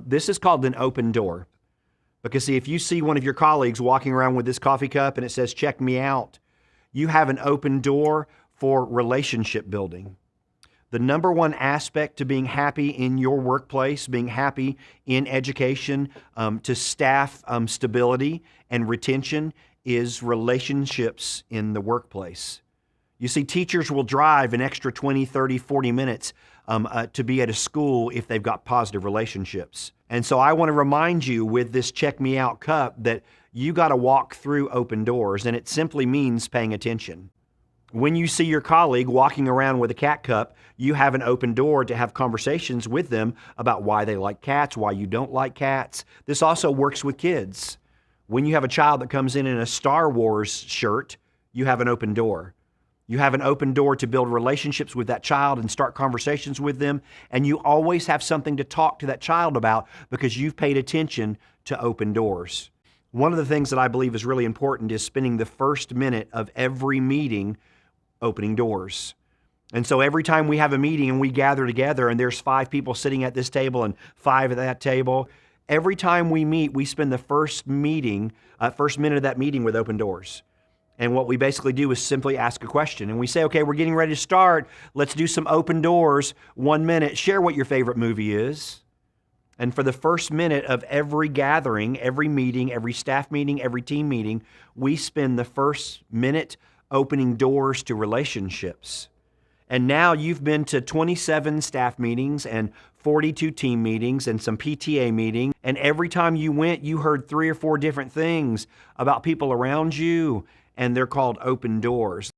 This is called an open door. Because see, if you see one of your colleagues walking around with this coffee cup and it says, check me out, you have an open door for relationship building. The number one aspect to being happy in your workplace, being happy in education, to staff stability and retention is relationships in the workplace. You see, teachers will drive an extra 20, 30, 40 minutes to be at a school if they've got positive relationships. And so I want to remind you with this Check Me Out cup that you got to walk through open doors, and it simply means paying attention. When you see your colleague walking around with a cat cup, you have an open door to have conversations with them about why they like cats, why you don't like cats. This also works with kids. When you have a child that comes in a Star Wars shirt, you have an open door. You have an open door to build relationships with that child and start conversations with them, and you always have something to talk to that child about because you've paid attention to open doors. One of the things that I believe is really important is spending the first minute of every meeting opening doors. And so every time we have a meeting and we gather together and there's 5 people sitting at this table and 5 at that table, every time we meet, we spend the first minute of that meeting with open doors. And what we basically do is simply ask a question. And we say, okay, we're getting ready to start. Let's do some open doors. 1 minute. Share what your favorite movie is. And for the first minute of every gathering, every meeting, every staff meeting, every team meeting, we spend the first minute opening doors to relationships. And now you've been to 27 staff meetings and 42 team meetings and some PTA meetings. And every time you went, you heard 3 or 4 different things about people around you, and they're called open doors.